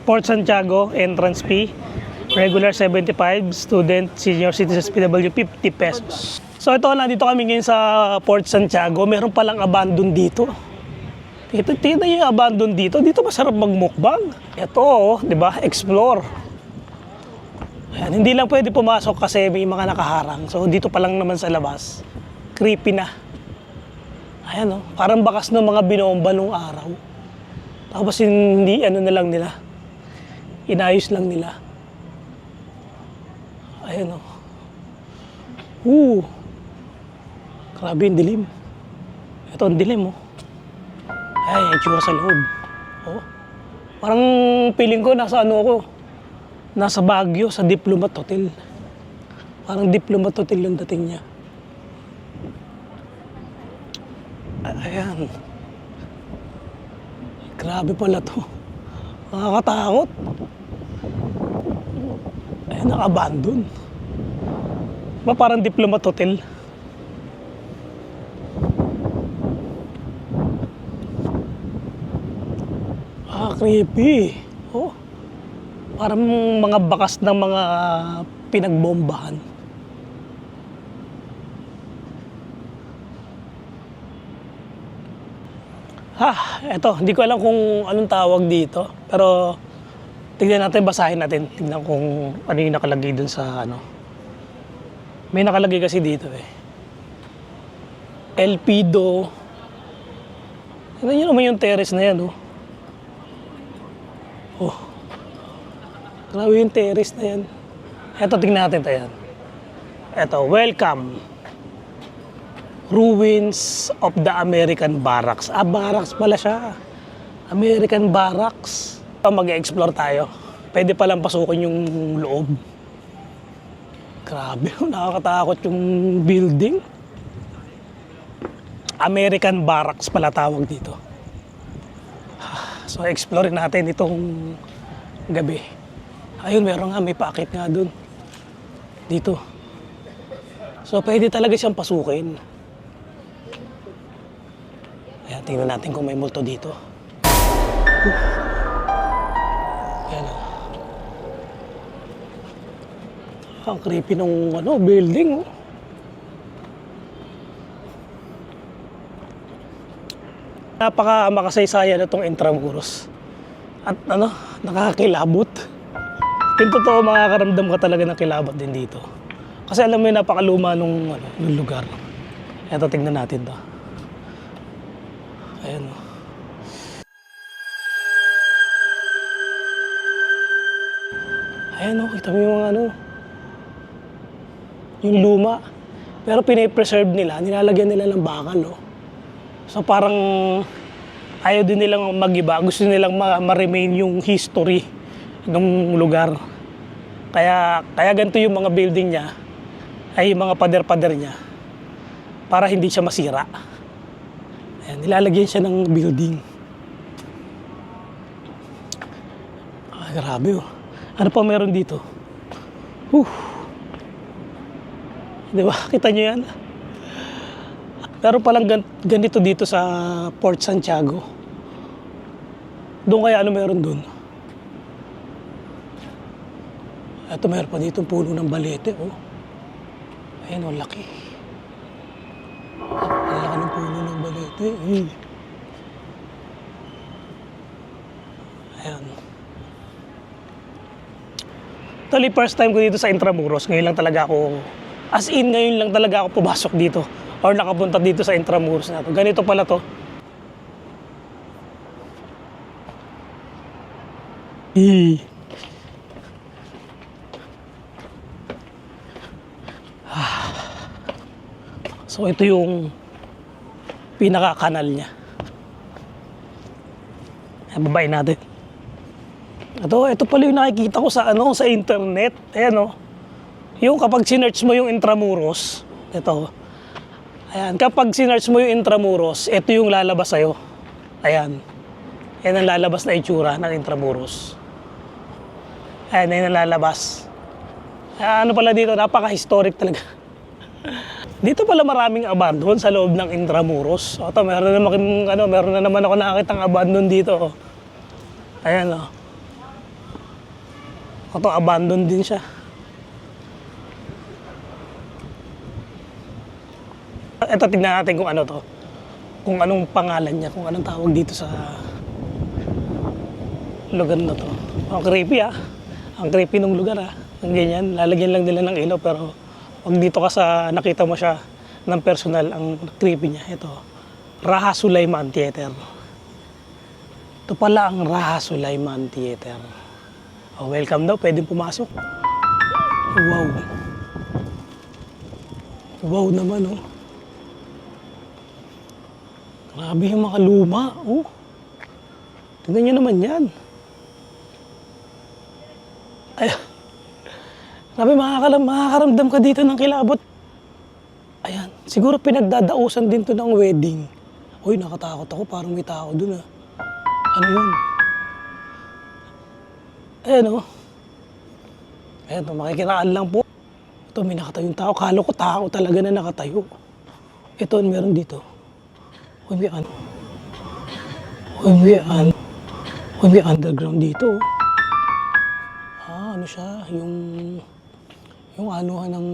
Port Santiago, entrance fee. Regular 75, student, senior citizens PW 50 pesos. So ito, nandito kami ngayon sa Port Santiago. Meron palang abandon dito. Tingnan nyo yung abandon dito. Dito masarap magmukbang. Ito, oh, di ba? Explore. Ayan, hindi lang pwede pumasok kasi may mga nakaharang. So dito pa lang naman sa labas. Creepy na. Ayan, oh, parang bakas ng mga binomba nung araw. Tapos hindi, ano na lang nila. Inayos lang nila. Ayan, oh. Grabe yung dilim. Ito ang dilim, oh. Ay, itsura sa loob. Oh. Parang feeling ko nasa ano ako. Nasa Baguio, sa Diplomat Hotel. Parang Diplomat Hotel yung dating niya. Ayan. Grabe pala to. Nakakatakot. Ayan, naka-abandon. Ba parang Diplomat Hotel? Creepy. Oh. Parang mga bakas ng mga pinagbombahan. Eto, hindi ko alam kung anong tawag dito. Pero tignan natin, basahin natin. Tignan kung ano yung nakalagay dun sa ano. May nakalagay kasi dito eh. El Pido. Tignan nyo naman yung terrace na yan, oh. Oh. Grabe yung terrace na yan. Eto, tingnan natin ito yan. Eto, welcome. Ruins of the American Barracks. Barracks pala siya. American Barracks. Mag-explore tayo. Pwede palang pasukin yung loob. Grabe, nakakatakot yung building. American Barracks pala tawag dito. So, explore natin itong gabi. Ayun, meron nga, may paakit nga dun. Dito. So, pwede talaga siyang pasukin. Ayan, tingnan natin kung may multo dito. Ayan. Ang creepy nung building. Napaka-makasaysayan na itong Intramuros. At nakakakilabot. Yung totoo, makakaramdam ka talaga ng kilabot din dito. Kasi alam mo yung napakaluma nung lugar. Eto, tingnan natin to. Ayan, oh. Ayan, oh, kita mo yung mga yung luma. Pero pinapreserve nila, nilalagyan nila ng bakal, oh. So parang ayaw din nilang mag-iba. Gusto nilang ma-remain yung history ng lugar. Kaya ganito yung mga building niya, ay yung mga pader-pader niya, para hindi siya masira. Ayan, nilalagyan siya ng building. Grabe, oh. Ano pa meron dito? Di ba? Kita nyo yan? Pero palang ganito dito sa Port Santiago. Doon kaya ano meron doon? Ito, meron pa dito puno ng balete, oh. Ayan, oh, laki. Ang laki ng puno ng balete, eh. Ayan. Actually, first time ko dito sa Intramuros. Ngayon lang talaga ako, ngayon lang talaga ako pumasok dito. Or nakapunta dito sa Intramuros na to. Ganito pala to. So ito yung pinaka-kanal niya. Babayin natin. Ito pala yung nakikita ko sa sa internet. Ayan, oh. Yung kapag sinearch mo yung Intramuros, ito. Ayan, kapag sinearch mo yung Intramuros, ito yung lalabas sa'yo. Ayan. Yan ang lalabas na itsura ng Intramuros. Ayan, yan ang lalabas. Ano pala dito, napaka-historic talaga. Dito pala maraming abandon sa loob ng Intramuros. Ito, meron na naman ako nakakitang abandon dito. Ayan, oh. Ito, abandoned din siya. Ito, tignan natin kung ano to. Kung anong pangalan niya, kung anong tawag dito sa lugar na to. Ang creepy ah. Ang creepy ng lugar ah. Ang ganyan, lalagyan lang nila ng ilaw pero pag dito ka sa nakita mo siya ng personal, ang creepy niya. Ito, Raha Sulaiman Theater. Ito pala ang Raha Sulaiman Theater. Oh, welcome daw, pwedeng pumasok. Wow. Wow naman oh. Grabe yung mga luma oh. Tignan nyo naman yan. Ay, grabe, makakaramdam ka dito ng kilabot. Ayan, siguro pinagdadausan din to ng wedding. Uy, nakatakot ako, parang may tao dun ah. Ano yun? Ayan o. Ayan o, makikiraan lang po. Ito, may nakatayong tao. Kala ko tao talaga na nakatayo. Ito, meron dito. Uy, may underground dito. Ano siya, yung anuhan ng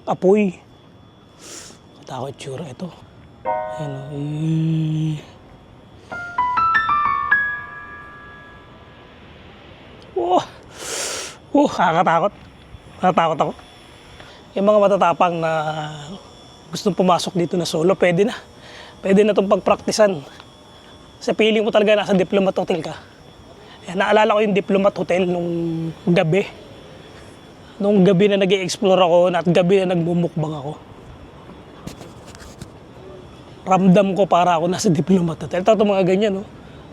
apoy. Takot tsura ito. Ayan o. Nakakatakot. Natatakot ako. Yung mga matatapang na gustong pumasok dito na solo, pwede na. Pwede na itong pagpraktisan. Sa feeling mo talaga nasa Diplomat Hotel ka. Yan, naalala ko yung Diplomat Hotel nung gabi. Nung gabi na nag-i-explore ako at gabi na nagmumukbang ako. Ramdam ko para ako nasa Diplomat Hotel. Ito mga ganyan, no?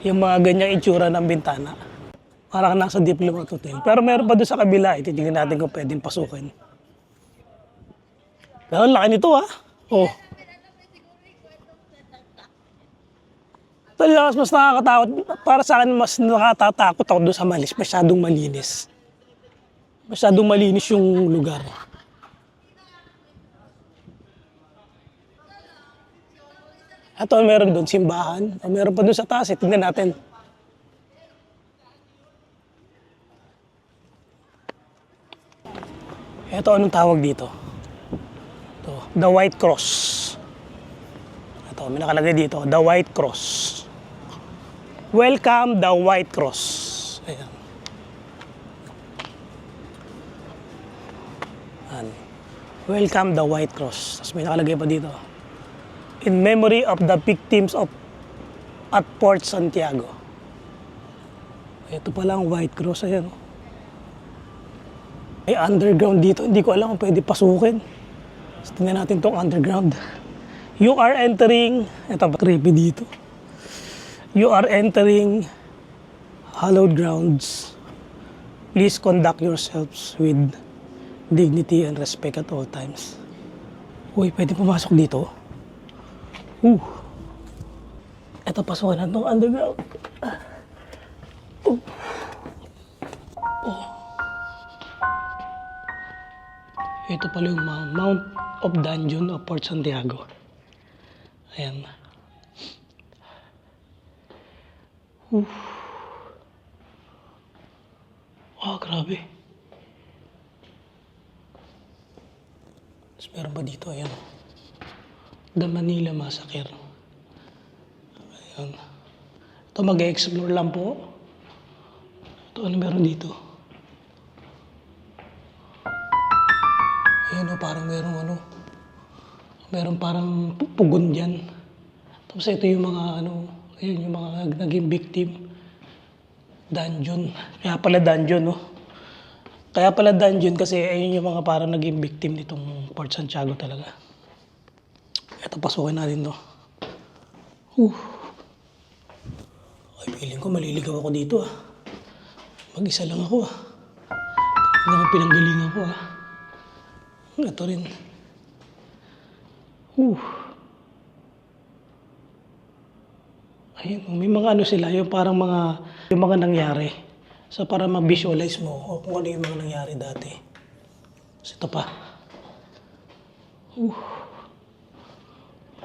Yung mga ganyang itsura ng bintana. Para ka nasa Diplomat Hotel. Pero meron pa doon sa kabila. Titignan natin kung pwedeng pasukin. Pero laki nito, ha? Oh. Talagang mas nakakatakot. Para sa akin, mas nakatatakot ako doon sa malis. Masyadong malinis. Masyadong malinis yung lugar. Ito, meron doon simbahan. Meron pa doon sa taas. Tingnan natin. Ito, anong tawag dito? Ito, The White Cross. Ito, may nakalagay dito. The White Cross. Welcome the White Cross. Ayan. Ayan. Welcome the White Cross. Tapos may nakalagay pa dito. In memory of the victims of at Port Santiago. Ito pala ang White Cross. Ayan. May underground dito. Hindi ko alam kung pwede pasukin. So, tingnan natin tong underground. You are entering. Ito, creepy dito. You are entering hallowed grounds. Please conduct yourselves with dignity and respect at all times. Uy, pwede pumasok dito? Ito, pasukan na itong underground. Ito pala yung Mount of Dungeon of Port Santiago. Ayan. Grabe. Tapos meron pa dito, ayan. The Manila Massacre. Ayan. Ito, mag-explore lang po. Ito, ano meron dito? Ayan o, parang meron parang pugon dyan. Tapos ito yung mga ayun yung mga naging victim. Dungeon. Kaya pala dungeon, no? Kaya pala dungeon kasi ayun yung mga parang naging victim nitong Port Santiago talaga. Ito, pasukin natin to. Ay, feeling ko maliligaw ako dito, ah. Mag-isa lang ako, ah. Hindi ako pinanggalingan ko, ah. Ito rin. Ayun, may mga sila, yung parang yung mga nangyari. So, para ma-visualize mo kung ano yung mga nangyari dati. So, ito pa.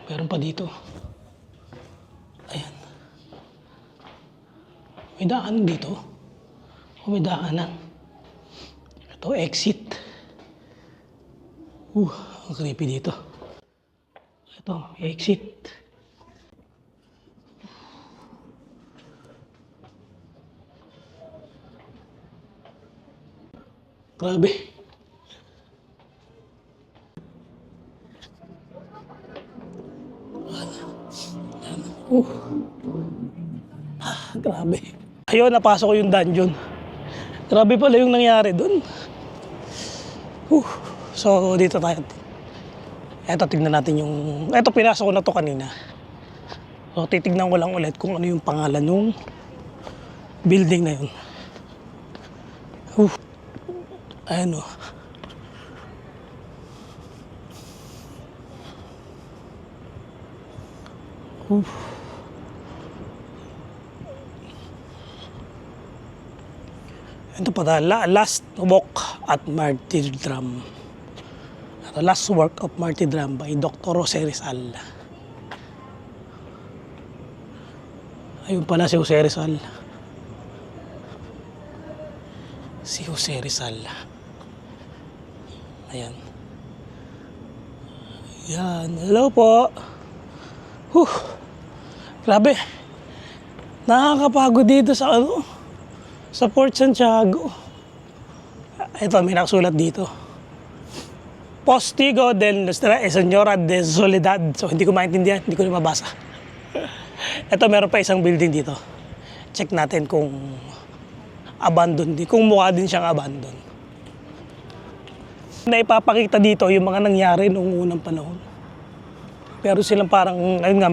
Meron pa dito. Ayan. May daanan dito. May daanan. Ito, exit. Ang creepy dito. Ito, exit. Grabe. Grabe. Ayun, napasok ko yung dungeon. Grabe pala yung nangyari dun. So, dito tayo. Eto, tignan natin yung... Eto, pinasok ko na to kanina. So, titignan ko lang ulit kung ano yung pangalan ng building na yun. Ayan o. Ito pa last walk at martyrdom. The last work of martyrdom by Dr. Jose Rizal. Ayun pala si Jose Rizal. Si Jose Rizal. Ayan. Yan. Hello po. Grabe. Nakakapagod dito sa sa Port Santiago. Ito, may nakasulat dito. Postigo del Nuestra Señora de Soledad. So, hindi ko maintindihan. Hindi ko na mabasa. Ito, meron pa isang building dito. Check natin kung abandoned din. Kung mukha din siyang abandoned. Naipapakita dito yung mga nangyari noong unang panahon. Pero silang parang, ayun nga,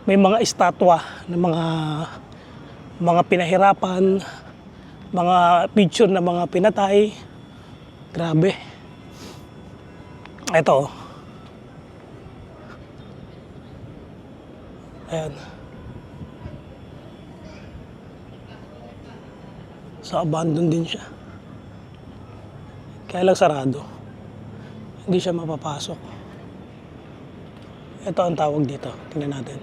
may mga estatwa ng mga pinahirapan, mga picture na mga pinatay. Grabe. Ito. Ayan. So, abandoned din siya. Kaya lang sarado. Hindi siya mapapasok. Ito ang tawag dito. Tingnan natin.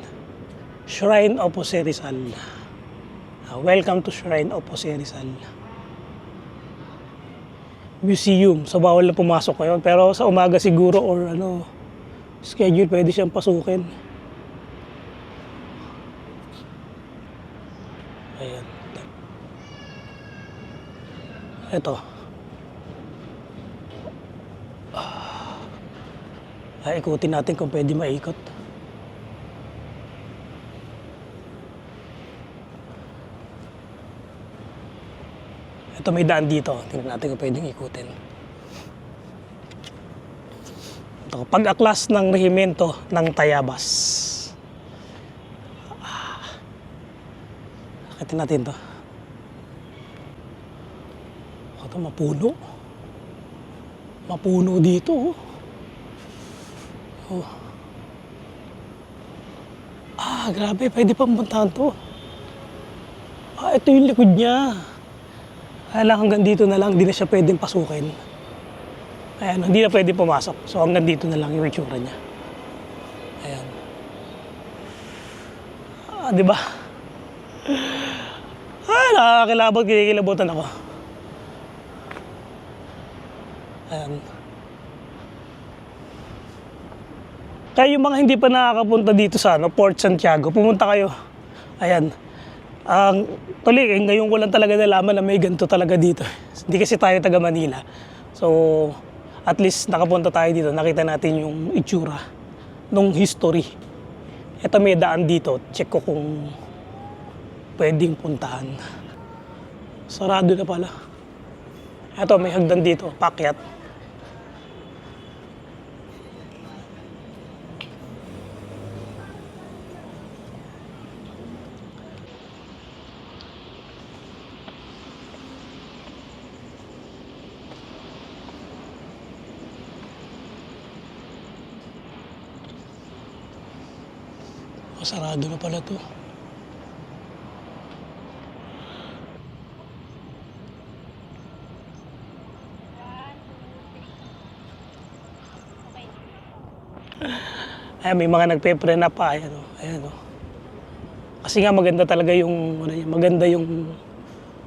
Shrine of Jose Rizal. Welcome to Shrine of Jose Rizal. Museum. So, bawal na pumasok ngayon. Pero sa umaga siguro or schedule, pwede siyang pasukin. Ayan. Ito. Ikutin natin kung pwede maikot. Ito, may daan dito. Tingnan natin kung pwedeng ikutin. Ito, pag-aklas ng rehimento ng Tayabas. Akitin natin to. Ito, mapuno. Mapuno dito. Grabe. Pwede pa puntahan to. Ito yung likod niya. Kaya hanggang dito na lang, hindi na siya pwedeng pasukin. Ayan, hindi na pwedeng pumasok. So hanggang dito na lang yung itsura niya. Ayan. Di ba? Nakakilabot, kinikilabutan ako. Ayan. Kaya yung mga hindi pa nakakapunta dito sa Port Santiago, pumunta kayo. Ayan. Tuloy, ngayon ko lang talaga nalaman na may ganito talaga dito. Hindi kasi tayo taga Manila. So, at least nakapunta tayo dito. Nakita natin yung itsura nung history. Ito, may daan dito. Check ko kung pwedeng puntahan. Sarado na pala. Ito, may hagdan dito. Pakyat. Sarado na pala to. Ayan, may mga nagpe-prena pa. Ayan o. Kasi nga maganda talaga yung, maganda yung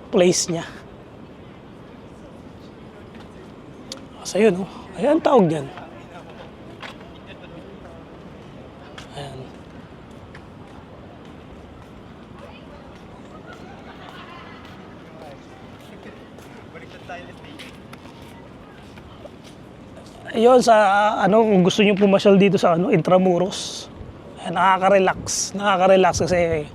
place niya. So yun, oh. Ayan tawag dyan. Ayan. Ayun, sa ano, kung gusto niyo pumasyal dito sa ano, Intramuros. Ayan, nakaka-relax kasi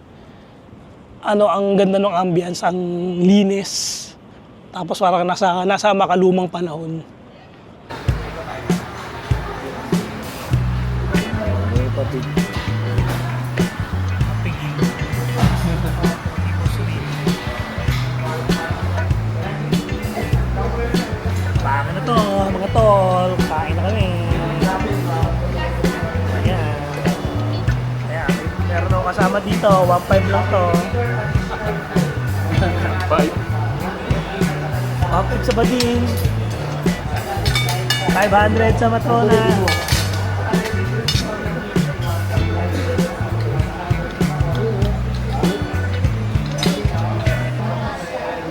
ano, ang ganda ng ambience, ang linis. Tapos parang nasa makalumang panahon. Baka na to, mga tol. Kain na kami. Ayan. Ayan. Meron ako kasama dito. 1.5 lang to. 1.5 sa Bading. 500 sa Matrona.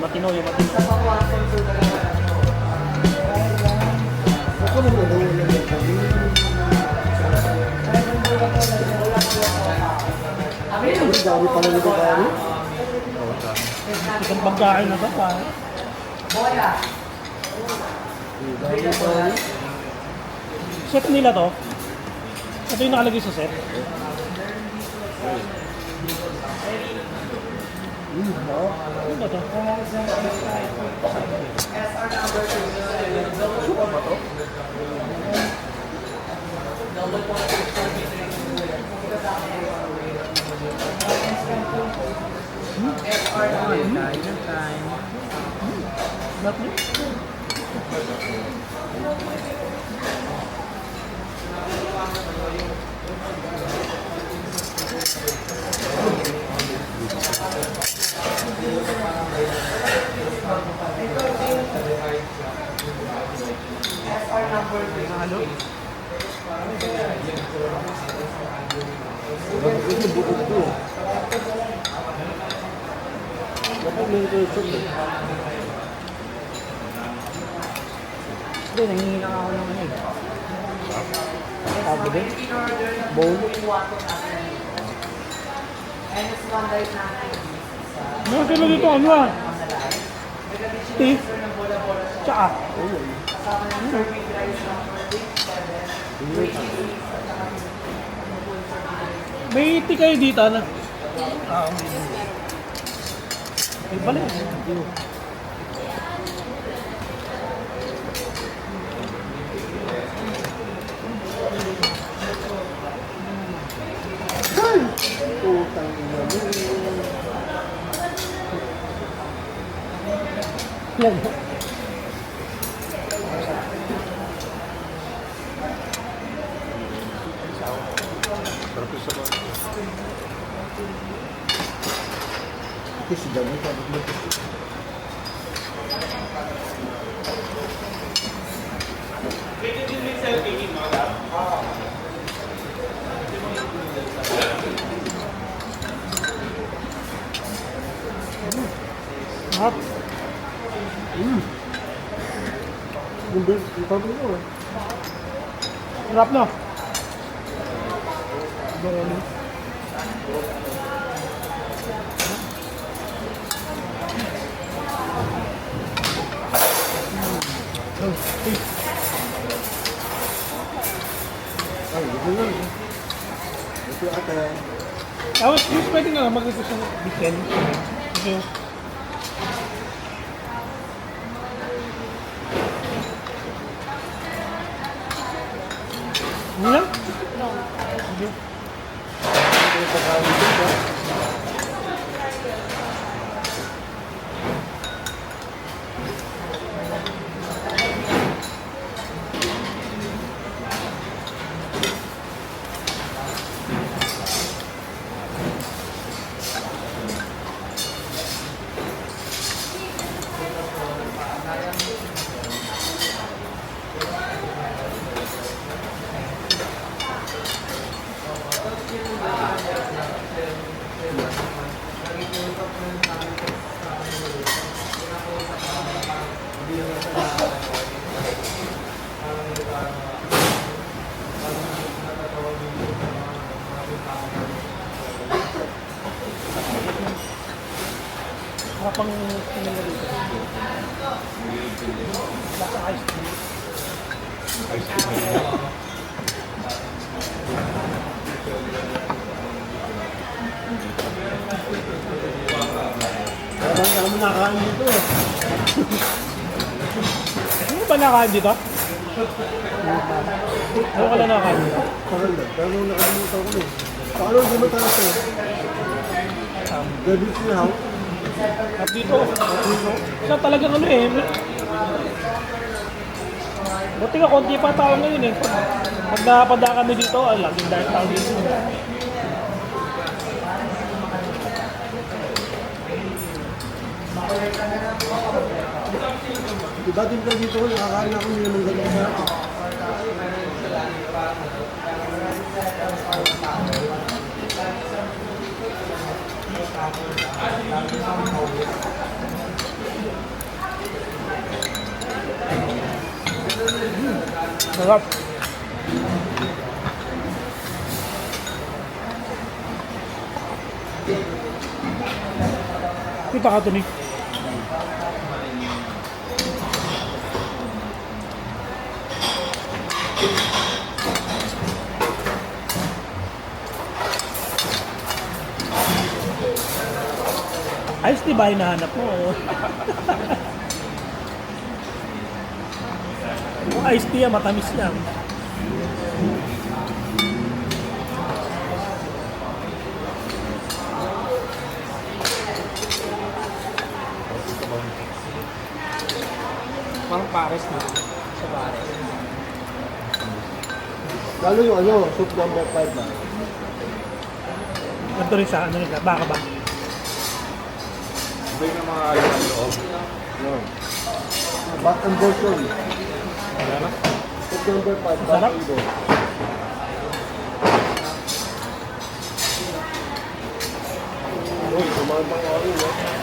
Matino yung matino. Dami pala nito pare. Isang pagkain na ba pa? Dami pare. Set nila to? Ito yung nakalagay sa set? Ano ba to? Suka ba to? Ito buto ko. Dapat may ito ito. Hindi, nangihina ako ng ano eh. Tabo din. Bowl. Ano sila dito? Ano ah? Tea? Tsaka? May tea kayo dito na? May balik. Utang ina mo. Ito si Dami tapos mo. Hap. Yung tabi mo. Sarap na. Dami. Ay, ito lang. Ito ata. Tapos, pwede nga mag-ito sa weekend. Okay. Ano lang? Sige. Ito yung pagkain dito. Kapang tingin na dito. Lasa ice cream. Ice cream. Parang naman nakain dito eh. Ano ba nakain dito? Ano ka lang nakain dito? Parang lang. Pero nakalimutan ko eh. Paano hindi mo tayo ito? Gabi siya. At dito. Wala talagang ano eh. Buti nga, konti pa tao ngayon eh. Pag nakapada kami dito, laging dahil tao dito. Diba din ka dito, nakakain ako hindi naman ganun sa akin. Sarap. Kita ka ito ni. Ayos, di ba hinahanap mo? Kung iced tea, matamis yan. Parang pares na. Sa pares. Lalo yung ano, soup number 5 ba? Ganito rin sa ano nila, baka ba? Iba yung mga alam ang loob. No. Back and version. Wala na. Soup number 5, back Sarap. and version. Uy, kumamang orin, no?